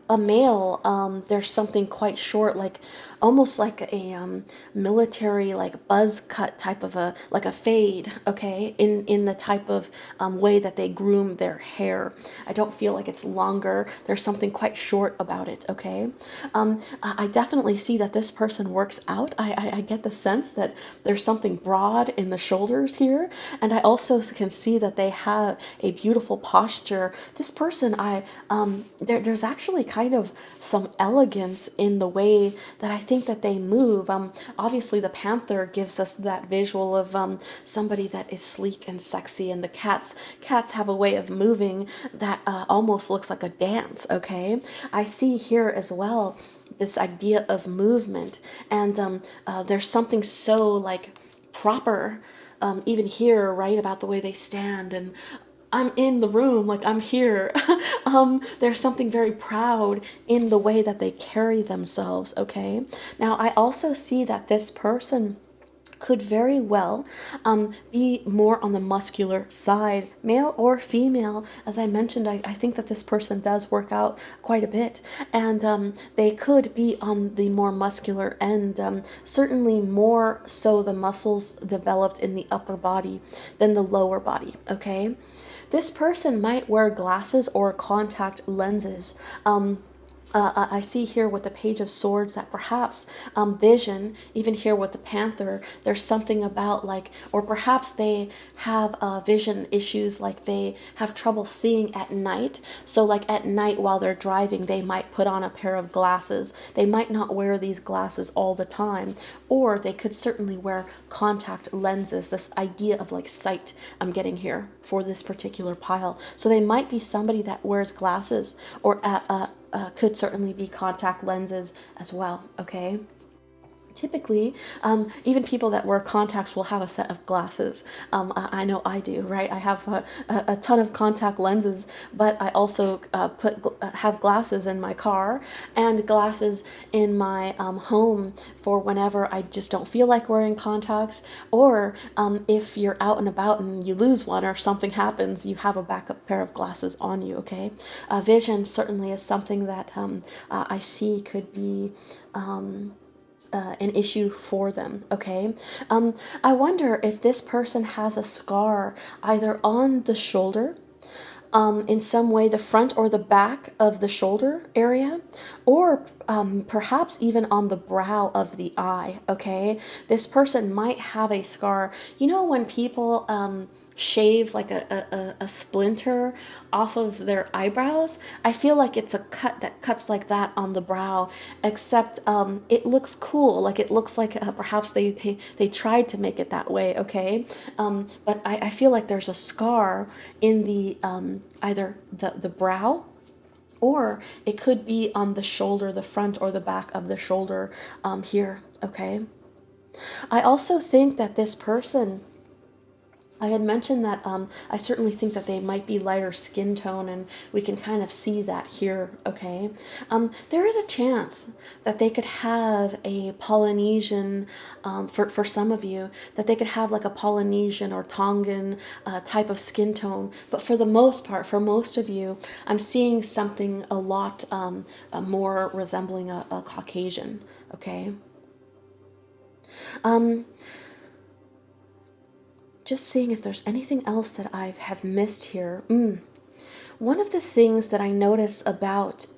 a male, there's something quite short, like almost like a military, like buzz cut type of like a fade, okay, in the type of way that they groom their hair. I don't feel like it's longer. There's something quite short about it, okay. I definitely see that this person works out. I get the sense that there's something broad in the shoulders here, and I also can see that they have a beautiful posture. This person, there's actually kind of some elegance in the way that I think that they move. Obviously the panther gives us that visual of somebody that is sleek and sexy, and the cats have a way of moving that almost looks like a dance, okay? I see here as well this idea of movement, and there's something so like proper even here, right, about the way they stand, and I'm in the room, like I'm here. There's something very proud in the way that they carry themselves, okay? Now, I also see that this person could very well be more on the muscular side, male or female. As I mentioned, I think that this person does work out quite a bit, and they could be on the more muscular end, certainly more so the muscles developed in the upper body than the lower body, okay? This person might wear glasses or contact lenses. I see here with the Page of Swords that perhaps vision, even here with the Panther, there's something about like, or perhaps they have vision issues, like they have trouble seeing at night. So like at night while they're driving, they might put on a pair of glasses. They might not wear these glasses all the time, or they could certainly wear contact lenses, this idea of like sight I'm getting here for this particular pile. So they might be somebody that wears glasses, or could certainly be contact lenses as well, okay? Typically, even people that wear contacts will have a set of glasses. I know I do, right? I have a ton of contact lenses, but I also have glasses in my car and glasses in my home for whenever I just don't feel like wearing contacts, or if you're out and about and you lose one or something happens, you have a backup pair of glasses on you, okay? Vision certainly is something that I see could be an issue for them, okay? I wonder if this person has a scar either on the shoulder, in some way the front or the back of the shoulder area, or perhaps even on the brow of the eye, okay? This person might have a scar. You know when people shave like a splinter off of their eyebrows? I feel like it's a cut that cuts like that on the brow, except it looks cool. Like it looks like perhaps they tried to make it that way, okay? But I feel like there's a scar in the either the brow, or it could be on the shoulder, the front or the back of the shoulder here, okay? I also think that this person, I had mentioned that I certainly think that they might be lighter skin tone, and we can kind of see that here, okay? There is a chance that they could have a Polynesian, for some of you, that they could have like a Polynesian or Tongan type of skin tone, but for the most part, for most of you, I'm seeing something a lot more resembling a Caucasian, okay? Just seeing if there's anything else that I have missed here. One of the things that I notice about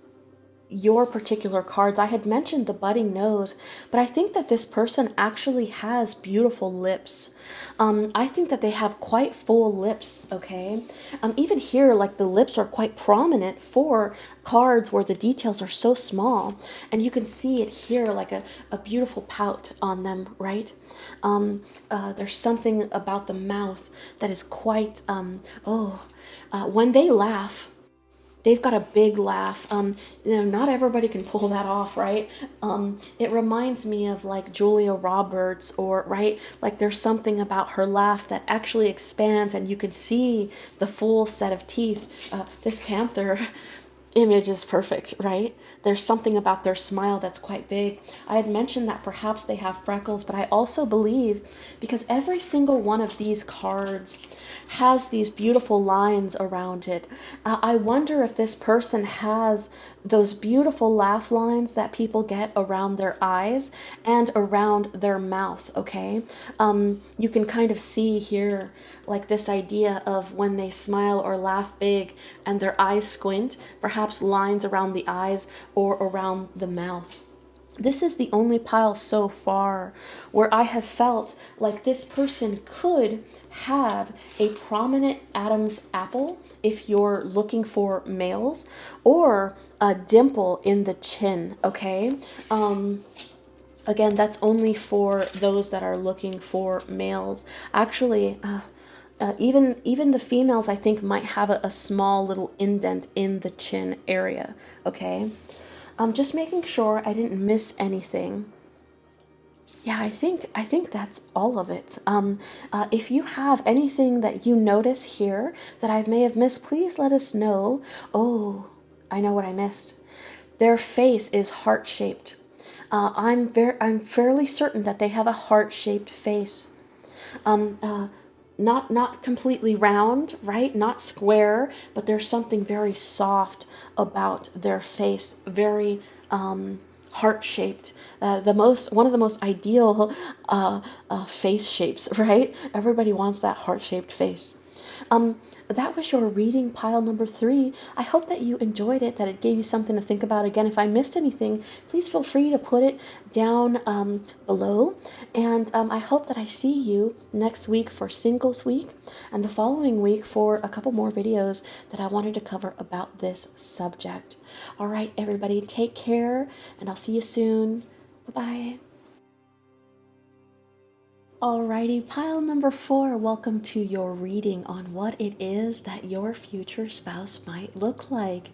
your particular cards, I had mentioned the budding nose, but I think that this person actually has beautiful lips. I think that they have quite full lips, okay? Even here, like the lips are quite prominent for cards where the details are so small, and you can see it here like a beautiful pout on them, right? There's something about the mouth that is quite, when they laugh, they've got a big laugh. Not everybody can pull that off, right? It reminds me of like Julia Roberts, or right, like there's something about her laugh that actually expands, and you can see the full set of teeth. This panther image is perfect, right? There's something about their smile that's quite big. I had mentioned that perhaps they have freckles, but I also believe, because every single one of these cards has these beautiful lines around it, I wonder if this person has those beautiful laugh lines that people get around their eyes and around their mouth, okay? You can kind of see here like this idea of when they smile or laugh big and their eyes squint, perhaps lines around the eyes or around the mouth. This is the only pile so far where I have felt like this person could have a prominent Adam's apple if you're looking for males, or a dimple in the chin, okay? Again, that's only for those that are looking for males. Actually, even the females, I think, might have a small little indent in the chin area, okay? Just making sure I didn't miss anything. Yeah, I think that's all of it. If you have anything that you notice here that I may have missed, please let us know. Oh, I know what I missed. Their face is heart-shaped. I'm fairly certain that they have a heart-shaped face. Um, uh, not completely round, right? Not square, but there's something very soft about their face, very heart shaped. One of the most ideal face shapes, right? Everybody wants that heart shaped face. That was your reading pile number 3. I hope that you enjoyed it, that it gave you something to think about. Again, if I missed anything, please feel free to put it down below. And I hope that I see you next week for Singles Week and the following week for a couple more videos that I wanted to cover about this subject. All right, everybody, take care, and I'll see you soon. Bye-bye. Alrighty, pile number 4, welcome to your reading on what it is that your future spouse might look like.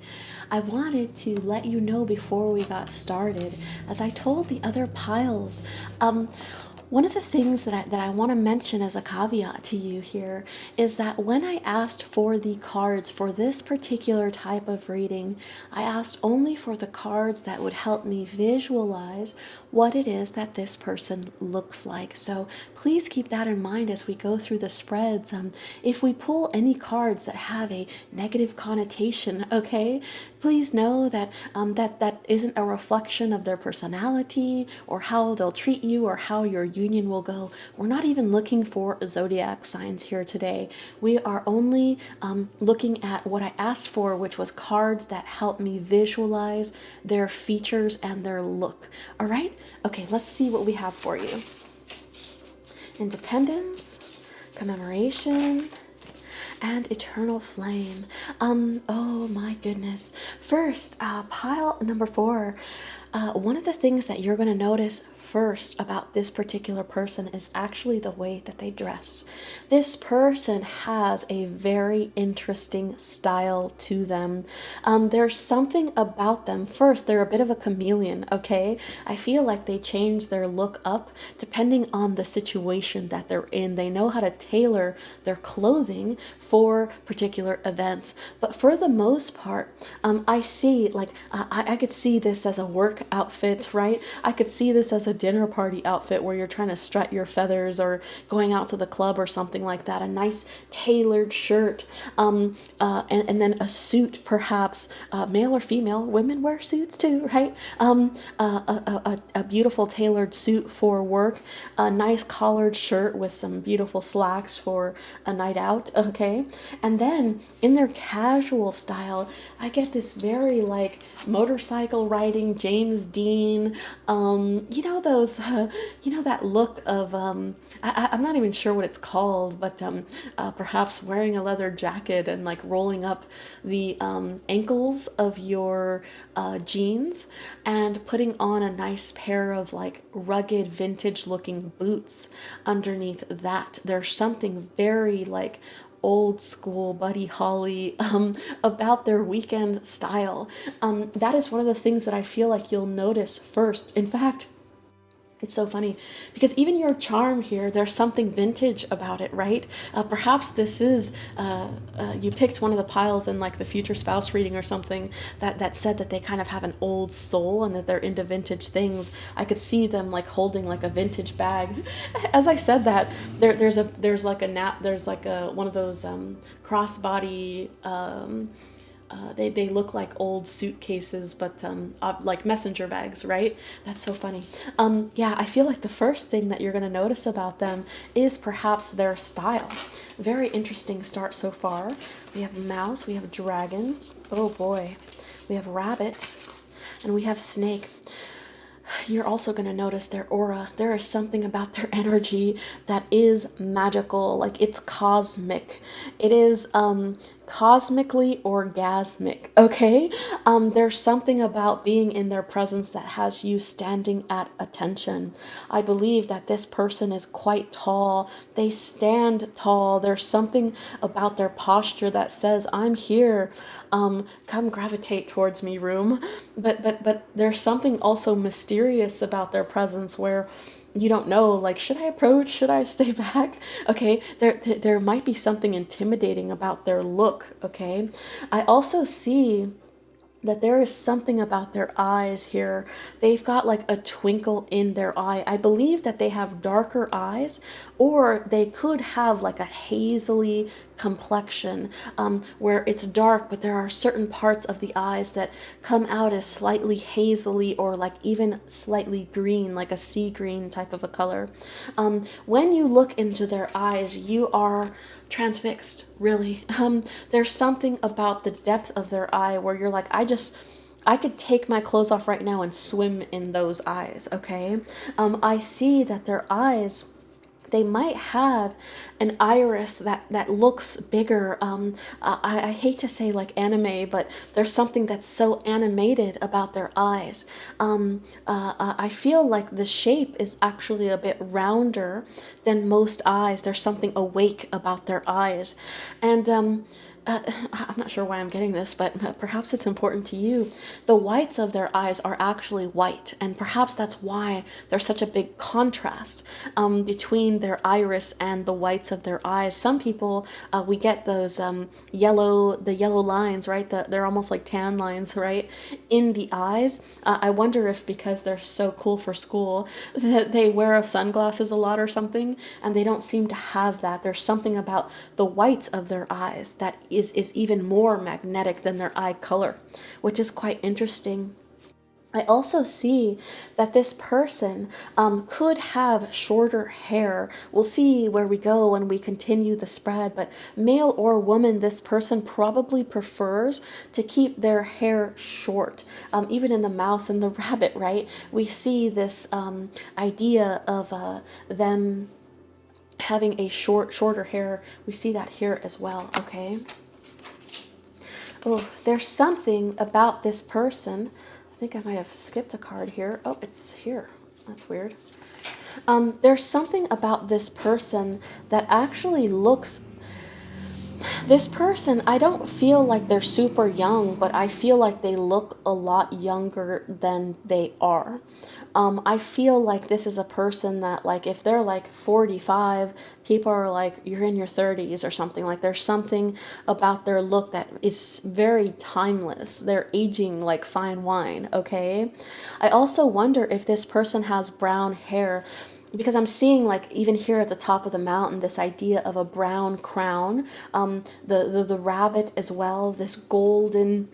I wanted to let you know before we got started, as I told the other piles, one of the things that I want to mention as a caveat to you here is that when I asked for the cards for this particular type of reading, I asked only for the cards that would help me visualize what it is that this person looks like. So please keep that in mind as we go through the spreads. If we pull any cards that have a negative connotation, okay, please know that that isn't a reflection of their personality or how they'll treat you or how your union will go. We're not even looking for zodiac signs here today. We are only looking at what I asked for, which was cards that help me visualize their features and their look. All right? Okay, let's see what we have for you. Independence, commemoration, and eternal flame. Oh my goodness. First, pile number 4. One of the things that you're going to notice first about this particular person is actually the way that they dress. This person has a very interesting style to them. There's something about them. First, they're a bit of a chameleon, okay? I feel like they change their look up depending on the situation that they're in. They know how to tailor their clothing for particular events. But for the most part, I see, like, I could see this as a work outfit, right? I could see this as a dinner party outfit where you're trying to strut your feathers or going out to the club or something like that. A nice tailored shirt, and then a suit, perhaps, male or female. Women wear suits too, right? A beautiful tailored suit for work, a nice collared shirt with some beautiful slacks for a night out, okay? And then in their casual style, I get this very like motorcycle riding James Dean, you know those, you know that look of, I'm not even sure what it's called, but perhaps wearing a leather jacket and like rolling up the ankles of your jeans and putting on a nice pair of like rugged vintage looking boots underneath that. There's something very like old school Buddy Holly about their weekend style. That is one of the things that I feel like you'll notice first. In fact, it's so funny because even your charm here, there's something vintage about it, right? Perhaps this is, you picked one of the piles in like the future spouse reading or something that said that they kind of have an old soul and that they're into vintage things. I could see them like holding like a vintage bag. As I said that, there's like a one of those crossbody. They look like old suitcases, but like messenger bags, right? That's so funny. Yeah, I feel like the first thing that you're going to notice about them is perhaps their style. Very interesting start so far. We have mouse, we have dragon, oh boy, we have rabbit, and we have snake. You're also going to notice their aura. There is something about their energy that is magical, like it's cosmic. It is cosmically orgasmic, okay? There's something about being in their presence that has you standing at attention. I believe that this person is quite tall. They stand tall. There's something about their posture that says, I'm here. Come gravitate towards me, room. But there's something also mysterious about their presence where you don't know, like, should I approach? Should I stay back? Okay, there might be something intimidating about their look, okay? I also see that there is something about their eyes here. They've got like a twinkle in their eye. I believe that they have darker eyes, or they could have like a hazily complexion, where it's dark, but there are certain parts of the eyes that come out as slightly hazily or like even slightly green, like a sea green type of a color. When you look into their eyes, you are transfixed, really. There's something about the depth of their eye where you're like, I could take my clothes off right now and swim in those eyes, okay? I see that their eyes, they might have an iris that looks bigger. I hate to say like anime, but there's something that's so animated about their eyes. I feel like the shape is actually a bit rounder than most eyes. There's something awake about their eyes. And I'm not sure why I'm getting this, but perhaps it's important to you. The whites of their eyes are actually white, and perhaps that's why there's such a big contrast between their iris and the whites of their eyes. Some people, we get those the yellow lines, right? They're almost like tan lines, right, in the eyes. I wonder if because they're so cool for school that they wear sunglasses a lot or something, and they don't seem to have that. There's something about the whites of their eyes that is even more magnetic than their eye color, which is quite interesting. I also see that this person could have shorter hair. We'll see where we go when we continue the spread, but male or woman, this person probably prefers to keep their hair short. Even in the mouse and the rabbit, right? We see this idea of them having a shorter hair. We see that here as well, okay? Oh, there's something about this person. I think I might have skipped a card here. Oh, it's here. That's weird. There's something about this person that actually looks. This person, I don't feel like they're super young, but I feel like they look a lot younger than they are. I feel like this is a person that, like, if they're like 45, people are like, you're in your 30s or something. Like, there's something about their look that is very timeless. They're aging like fine wine, okay? I also wonder if this person has brown hair, because I'm seeing, like, even here at the top of the mountain, this idea of a brown crown, the rabbit as well, this golden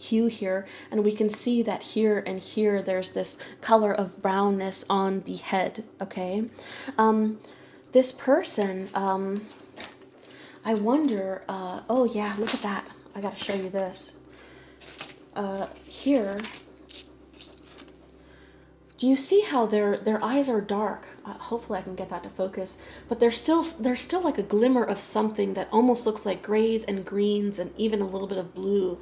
hue here, and we can see that here and here there's this color of brownness on the head, okay? This person, I wonder, oh yeah, look at that. I gotta show you this. Here, do you see how their eyes are dark? Hopefully I can get that to focus. But there's still like a glimmer of something that almost looks like grays and greens and even a little bit of blue.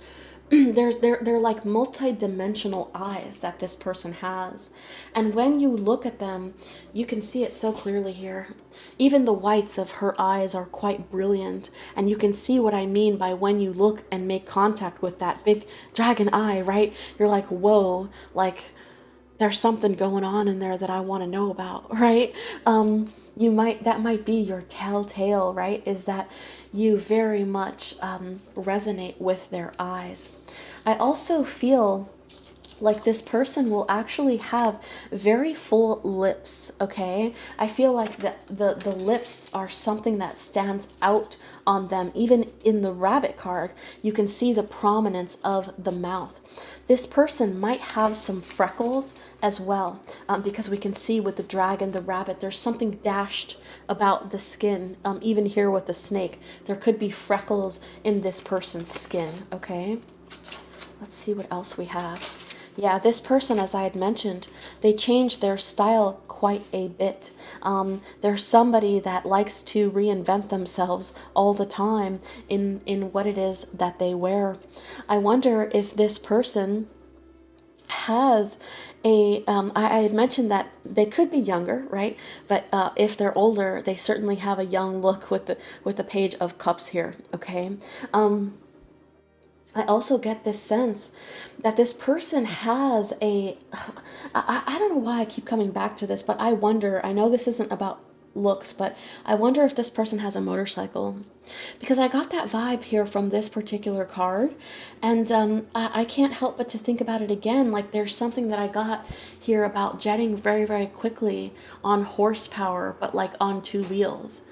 They're like multi-dimensional eyes that this person has. And when you look at them, you can see it so clearly here. Even the whites of her eyes are quite brilliant. And you can see what I mean by when you look and make contact with that big dragon eye, right? You're like, whoa, like, there's something going on in there that I want to know about, right? That might be your telltale, right? Is that you very much resonate with their eyes. I also feel like this person will actually have very full lips, okay? I feel like the lips are something that stands out on them. Even in the rabbit card, you can see the prominence of the mouth. This person might have some freckles as well, because we can see with the dragon, the rabbit, there's something dashed about the skin. Even here with the snake, there could be freckles in this person's skin, okay? Let's see what else we have. Yeah, this person, as I had mentioned, they changed their style quite a bit. They're somebody that likes to reinvent themselves all the time in what it is that they wear. I wonder if this person has I had mentioned that they could be younger, right? But if they're older, they certainly have a young look with the Page of Cups here, okay? I also get this sense that this person has I don't know why I keep coming back to this, but I wonder, I know this isn't about looks, but I wonder if this person has a motorcycle, because I got that vibe here from this particular card, and I can't help but to think about it again. Like there's something that I got here about jetting very, very quickly on horsepower, but like on two wheels.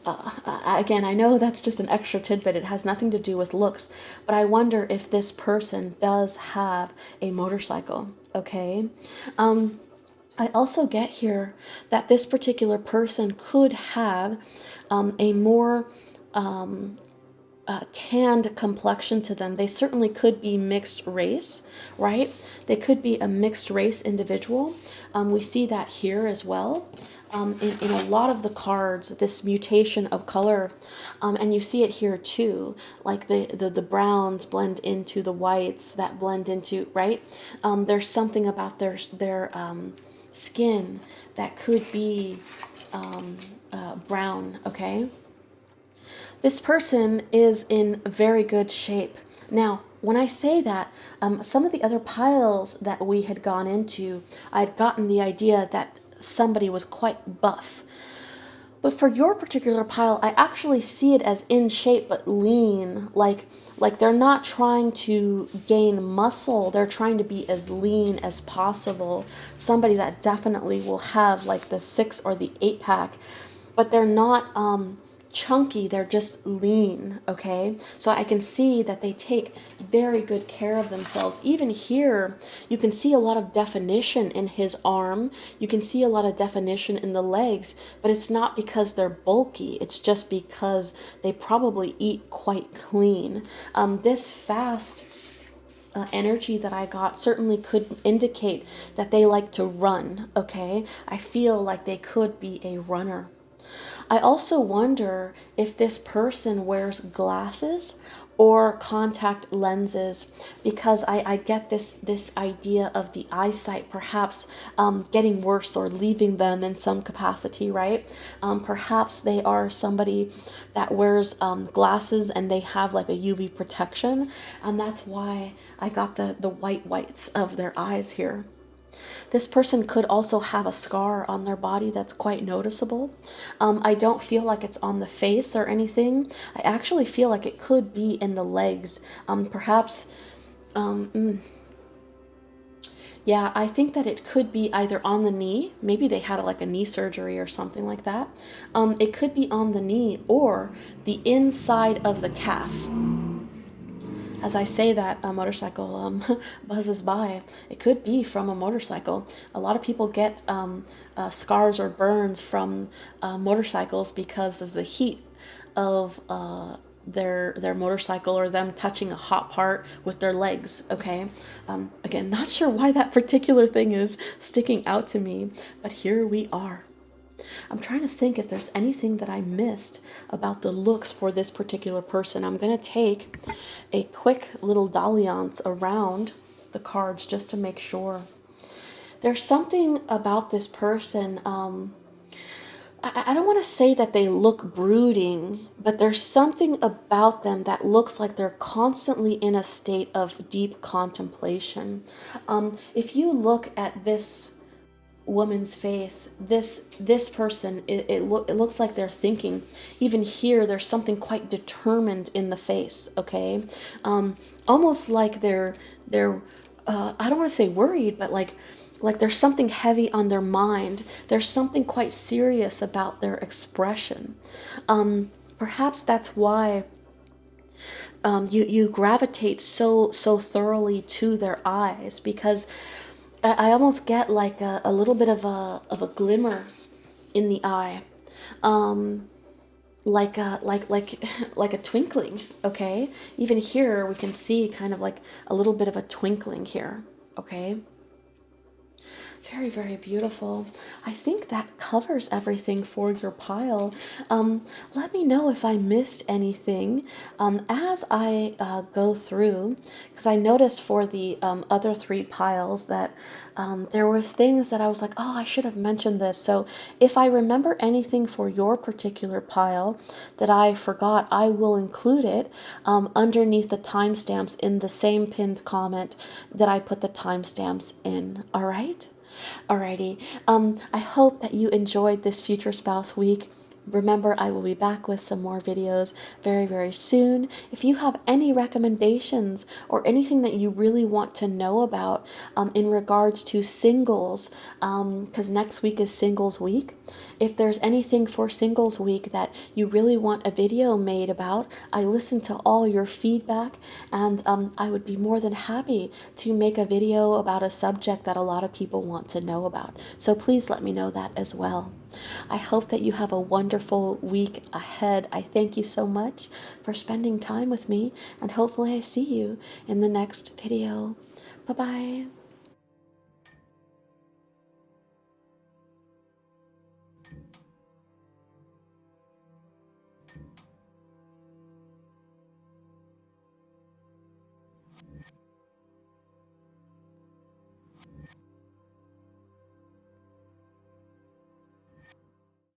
Again, I know that's just an extra tidbit. It has nothing to do with looks, but I wonder if this person does have a motorcycle. Okay. I also get here that this particular person could have a more tanned complexion to them. They certainly could be mixed race, right? They could be a mixed race individual. We see that here as well. In a lot of the cards, this mutation of color, and you see it here too, like the browns blend into the whites that blend into, right? There's something about their skin that could be brown, okay? This person is in very good shape. Now, when I say that, some of the other piles that we had gone into, I'd gotten the idea that somebody was quite buff. But for your particular pile, I actually see it as in shape but lean. Like they're not trying to gain muscle. They're trying to be as lean as possible. Somebody that definitely will have like the 6 or the 8 pack, but they're not chunky, they're just lean, okay? So I can see that they take very good care of themselves. Even here, you can see a lot of definition in his arm. You can see a lot of definition in the legs, but it's not because they're bulky. It's just because they probably eat quite clean. This fast energy that I got certainly could indicate that they like to run, okay? I feel like they could be a runner. I also wonder if this person wears glasses or contact lenses, because I get this idea of the eyesight perhaps getting worse or leaving them in some capacity, right? Perhaps they are somebody that wears glasses and they have like a UV protection, and that's why I got the whites of their eyes here. This person could also have a scar on their body that's quite noticeable. I don't feel like it's on the face or anything. I actually feel like it could be in the legs. Perhaps, yeah, I think that it could be either on the knee. Maybe they had like a knee surgery or something like that. It could be on the knee or the inside of the calf. As I say that, a motorcycle buzzes by. It could be from a motorcycle. A lot of people get scars or burns from motorcycles because of the heat of their motorcycle, or them touching a hot part with their legs, okay? Again, not sure why that particular thing is sticking out to me, but here we are. I'm trying to think if there's anything that I missed about the looks for this particular person. I'm going to take a quick little dalliance around the cards just to make sure. There's something about this person. I don't want to say that they look brooding, but there's something about them that looks like they're constantly in a state of deep contemplation. If you look at this woman's face, this person, it looks like they're thinking. Even here, there's something quite determined in the face, okay? Almost like they're I don't want to say worried, but like there's something heavy on their mind. There's something quite serious about their expression. Perhaps that's why you gravitate so thoroughly to their eyes, because I almost get like a little bit of a glimmer in the eye, like a twinkling. Okay, even here we can see kind of like a little bit of a twinkling here. Okay. Very, very beautiful. I think that covers everything for your pile. Let me know if I missed anything as I go through, because I noticed for the other 3 piles that there was things that I was like, oh, I should have mentioned this. So if I remember anything for your particular pile that I forgot, I will include it underneath the timestamps in the same pinned comment that I put the timestamps in. All right? Alrighty. I hope that you enjoyed this Future Spouse Week. Remember, I will be back with some more videos very, very soon. If you have any recommendations or anything that you really want to know about in regards to singles, because next week is Singles Week, if there's anything for Singles Week that you really want a video made about, I listen to all your feedback, and I would be more than happy to make a video about a subject that a lot of people want to know about. So please let me know that as well. I hope that you have a wonderful week ahead. I thank you so much for spending time with me, and hopefully I see you in the next video. Bye-bye.